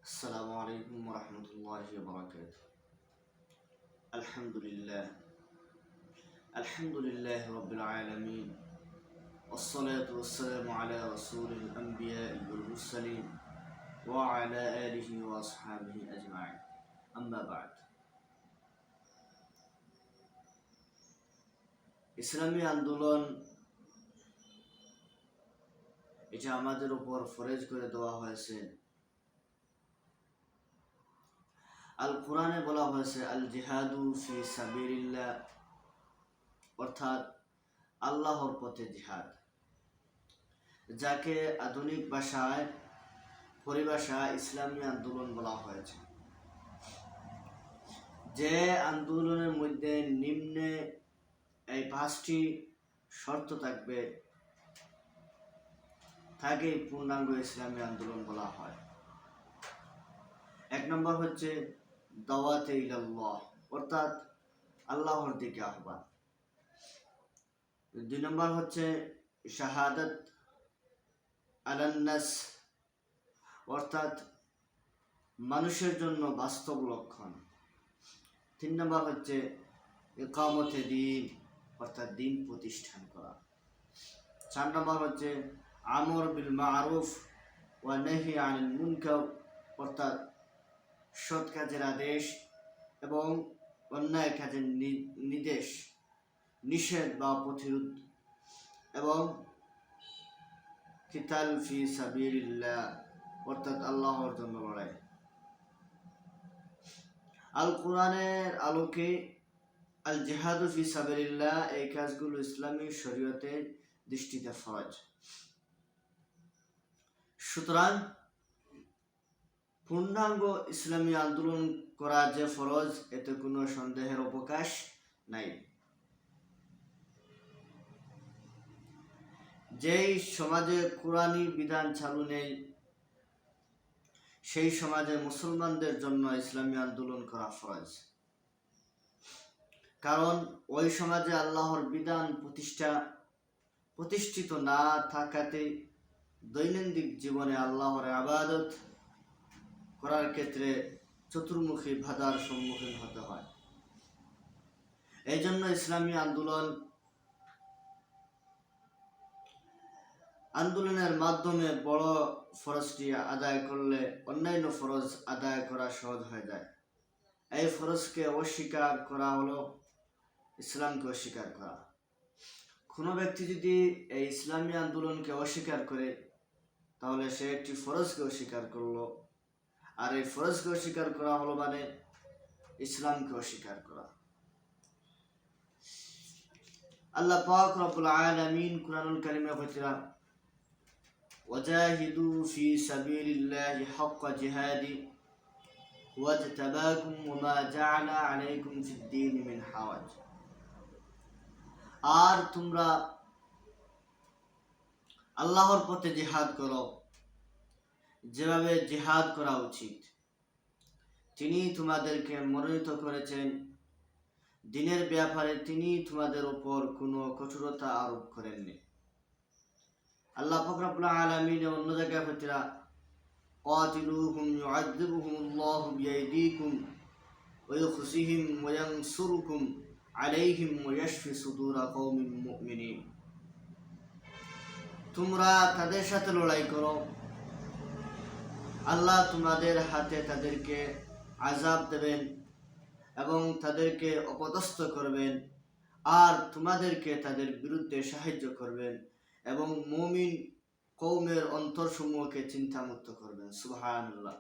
السلام عليكم ورحمة الله وبركاته. الحمد لله رب العالمين، والصلاة والسلام على رسول الأنبياء والمرسلين وعلى آله وأصحابه أجمعين. أما بعد. ইসলামী আন্দোলন এটা আমাদের উপর ফরজ করে দেওয়া হয়েছে। আল কোরআনে বলা হয়েছে আল জিহাদু ফি সাবিলিল্লাহ, অর্থাৎ আল্লাহর পথে জিহাদ, যাকে আধুনিক ভাষায় পরিভাষা ইসলামী আন্দোলন বলা হয়েছে। যে আন্দোলনের মধ্যে নিম্নে এই 5টি শর্ত থাকবে তাকে পূর্ণাঙ্গ ইসলামী আন্দোলন বলা হয়। 1 নম্বর হচ্ছে দাওয়াতে ইলাল্লাহ, অর্থাৎ আল্লাহর দিকে আহ্বান। 2 নম্বর হচ্ছে শাহাদাত আলান নাস, অর্থাৎ মানুষের জন্য বাস্তব লক্ষণ। 3 নম্বর হচ্ছে ইকামতে দ্বীন, অর্থাৎ দিন প্রতিষ্ঠান করা। 4 নম্বর হচ্ছে আমর বিল মারুফ ওয়া নাহি আনিল মুনকার, অর্থাৎ সৎ কাজের আদেশ এবং অন্যায় কাজের নিষেধ বা প্রতিরোধ, এবং কিতাল ফি সাবিলিল্লাহ, অর্থাৎ আল্লাহর জন্য লড়াই। আল কোরআনের আলোকে আল জিহাদু ফি সাবিলিল্লাহ এই কাজগুলো ইসলামী শরীয়তের দৃষ্টিতে ফরজ। সুতরাং পূর্ণাঙ্গ ইসলামী আন্দোলন করা যে ফরজ, এতে কোনো সন্দেহের অবকাশ নাই। যেই সমাজে কোরআনী বিধান চালু নেই, সেই সমাজে মুসলমানদের জন্য ইসলামী আন্দোলন করা ফরজ। কারণ ওই সমাজে আল্লাহর বিধান প্রতিষ্ঠিত না থাকাতে দৈনন্দিন জীবনে আল্লাহর ইবাদত করার ক্ষেত্রে চতুর্মুখী বাধার সম্মুখীন হতে হয়। এই জন্য ইসলামী আন্দোলনের মাধ্যমে বড় ফরজটি আদায় করলে অন্যান্য ফরজ আদায় করা সহজ হয়ে যায়। এই ফরজকে অস্বীকার করা হলো ইসলামকে অস্বীকার করা। কোনো ব্যক্তি যদি এই ইসলামী আন্দোলনকে অস্বীকার করে, তাহলে সে একটি ফরজকে অস্বীকার করলো, আর এই ফরজকে অস্বীকার করা হলো মানে ইসলামকে অস্বীকার করা। আল্লাহ পাক রব্বুল আলামিন কুরআনুল কারীমে বলেছেন, ওয়াজাহিদু ফি সাবিলিল্লাহি হাক্কা জিহাদি ওয়াজতাবাকুম ওয়া জাআলা আলাইকুম ফিদ-দীন মিন হারাজ। আর তোমরা আল্লাহর পথে জিহাদ করো যেভাবে জিহাদ করা উচিত। তিনি তোমাদেরকে মনোনীত করেছেন, দিনের ব্যাপারে তিনি তোমাদের উপর কোনো কঠোরতা আরোপ করেননি। আল্লাহ পাক রব্বুল আলামিন অন্য জায়গায় বলেছেন, কাতিলুহুম ইউআযিবুহুমুল্লাহু বিআইদিকুম ওয়া ইউখজিহিম ওয়া ইয়ানসুরুকুম আলাইহিম ওয়া ইয়াশফি সুদুরা কওমিন মুমিনিন। তোমরা তাদের সাথে লড়াই করো, আল্লাহ তোমাদের হাতে তাদেরকে আযাব দেবেন এবং তাদেরকে অপদস্থ করবেন, আর তোমাদেরকে তাদের বিরুদ্ধে সাহায্য করবেন এবং মুমিন কওমের অন্তরসমূহকে চিন্তামুক্ত করবেন। সুবহানাল্লাহ।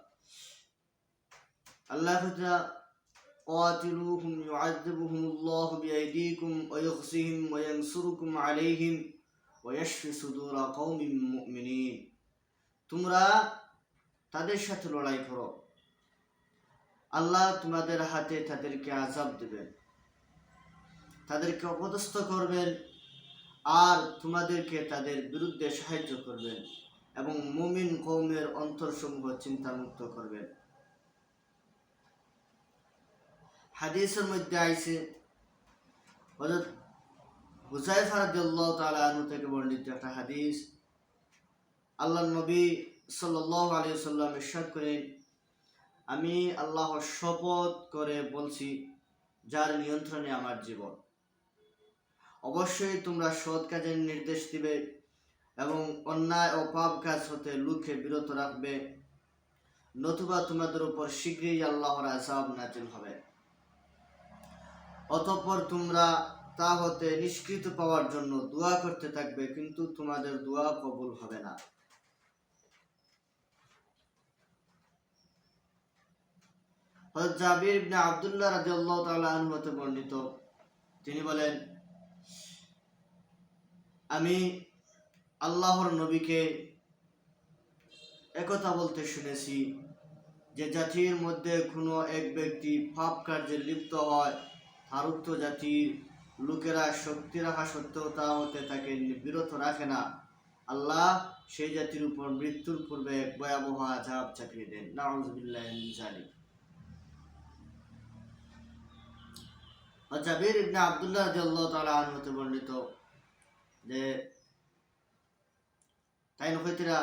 আল্লাহ তাআলা কাতিলুহুম ইউআযিবুহুমুল্লাহু বিআইদিকুম ওয়া ইউখজিহিম ওয়া ইয়ানসুরুকুম আলাইহিম ওয়া ইয়াশফি সুদুরা কওমিন মুমিনিন। তোমরা তাদের সাথে লড়াই করো, আল্লাহ তোমাদের হাতে তাদেরকে আযাব দেবেন, তাদেরকে অপদস্থ করবেন, আর তোমাদেরকে তাদের বিরুদ্ধে সাহায্য করবেন এবং মুমিন কওমের অন্তরসমূহ চিন্তামুক্ত করবেন। হাদিসের মধ্যে আছে, হযরত হুযায়ফা রাদিয়াল্লাহু তাআলা আনহু থেকে বর্ণিত একটা হাদিস, আল্লাহর নবী সাল্লাল্লাহু আলাইহি ওয়াসাল্লাম ইরশাদ করেন, আমি আল্লাহর শপথ করে বলছি, যার নিয়ন্ত্রণে আমার জীবন, অবশ্যই তোমরা সৎ কাজের নির্দেশ দিবে এবং অন্যায় ও পাপ কাজ হতে লোককে বিরত রাখবে, নতুবা তোমাদের উপর শীঘ্রই আল্লাহর আযাব নাযিল হবে। অতঃপর তোমরা তা হতে নিষ্কৃতি পাওয়ার জন্য দোয়া করতে থাকবে, কিন্তু তোমাদের দোয়া কবুল হবে না। হযরত জাবির ইবনে আব্দুল্লাহ রাদিয়াল্লাহু তাআলা আনহু হতে বর্ণিত, তিনি বলেন, আমি আল্লাহর নবীকে একথা বলতে শুনেছি যে জাতির মধ্যে কোনো এক ব্যক্তি পাপ কার্যে লিপ্ত হয়, আর উক্ত জাতির লোকেরা শক্তি রাখা সত্ত্বেও তা হতে তাকে বিরত রাখে না, আল্লাহ সেই জাতির উপর মৃত্যুর পূর্বে এক ভয়াবহ আযাব চাপিয়ে দেন। নাউযুবিল্লাহি মিন যালিক। জাবির ইবনে আব্দুল্লাহ রাদিয়াল্লাহু তাআলা আনহু হতে বর্ণিত যে তাই নখতিরা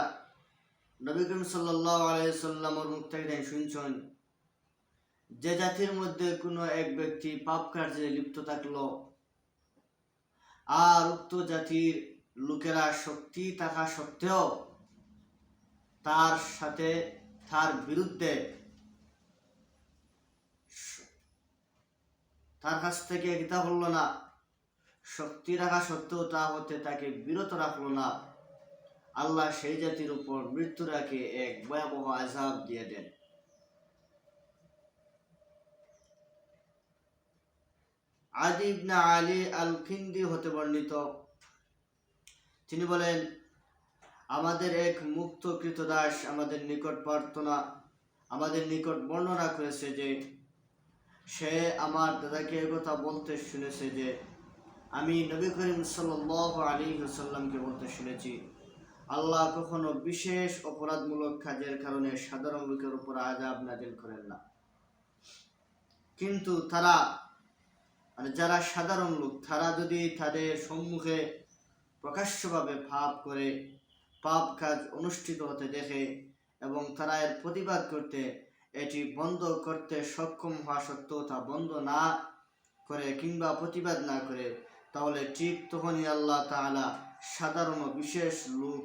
নবী করিম সাল্লাল্লাহু আলাইহি সাল্লামের মুখ থেকে তাই শুনছেন, যে জাতির মধ্যে কোনো এক ব্যক্তি পাপ কার্যে লিপ্ত থাকলো আর উক্ত জাতির লোকেরা শক্তি থাকা সত্ত্বেও তার সাথে তার বিরুদ্ধে তার কাছ থেকে কিতা করলো না, শক্তি রাখা সত্ত্বেও তা হতে তাকে বিরত রাখলো না, আল্লাহ সেই জাতির উপর মৃত্যুর আগে এক ভয়াবহ আযাব দিয়ে দেন। আদি ইবনে আলী আল কিন্দি হতে বর্ণিত, তিনি বলেন, আমাদের এক মুক্ত কৃতদাস আমাদের নিকট বর্ণনা করেছে যে সে আমার দাদাকে একথা বলতে শুনেছে যে আমি নবী করিম সাল্লাল্লাহু আলাইহি ওয়াসাল্লামকে বলতে শুনেছি, আল্লাহ কখনো বিশেষ অপরাধমূলক কাজের কারণে সাধারণ লোকের উপর আযাব নাযিল করেন না, কিন্তু যারা সাধারণ লোক তারা যদি তাদের সম্মুখে প্রকাশ্যভাবে পাপ কাজ অনুষ্ঠিত হতে দেখে এবং তারা এর প্রতিবাদ করতে এটি বন্ধ করতে সক্ষম হওয়া সত্ত্বেও তা বন্ধ না করে কিংবা প্রতিবাদ না করে, তাহলে ঠিক তখনই আল্লাহ তাআলা সাধারণ ও বিশেষ লোক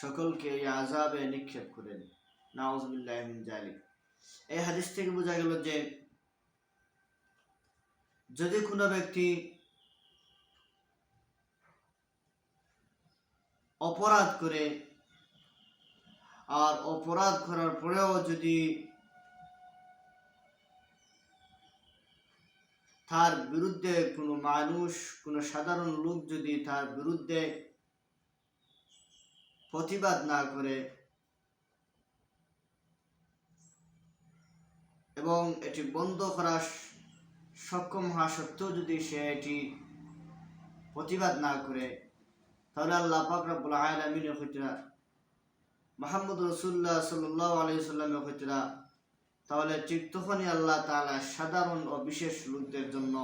সকলকে এই আযাবে নিক্ষেপ করেন। নাউযুবিল্লাহি মিন যালিক। এই হাদিস থেকে বোঝা গেল যে যদি কোনো ব্যক্তি অপরাধ করে আর অপরাধ করার পরেও যদি তার বিরুদ্ধে কোনো মানুষ, কোনো সাধারণ লোক যদি তার বিরুদ্ধে প্রতিবাদ না করে এবং এটি বন্ধ করা সক্ষম হওয়া সত্ত্বেও যদি সে এটি প্রতিবাদ না করে, তাহলে আল্লাহ পাক রব্বুল আলামিনের হইতরা মুহাম্মদ রাসূলুল্লাহ সাল্লাল্লাহু আলাইহি সাল্লামের হইতরা, তাহলে ঠিক তখনই আল্লাহ তাআলা সাধারণ ও বিশেষ লোকদের জন্য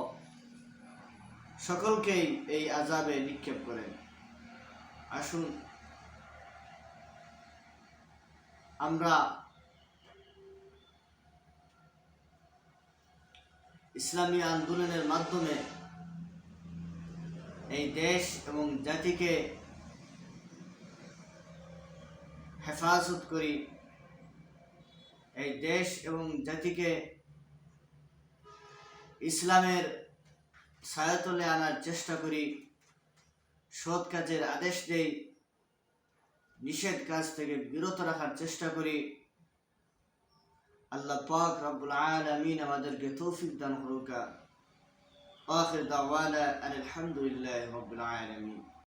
সকলকেই এই আযাবে নিক্ষেপ করেন। আসুন আমরা ইসলামী আন্দোলনের মাধ্যমে এই দেশ এবং জাতিকে হেফাজত করি, এই দেশ এবং জাতিকে ইসলামের ছায়াতলে আনার চেষ্টা করি, সৎ কাজের আদেশ দেই, নিষেধ কাজ থেকে বিরত রাখার চেষ্টা করি। আল্লাহ পাক রব্বুল আলামিন আমাদেরকে তৌফিক দান করুক। আখির দাওয়ানা আলহামদুলিল্লাহি রাব্বিল আলামিন।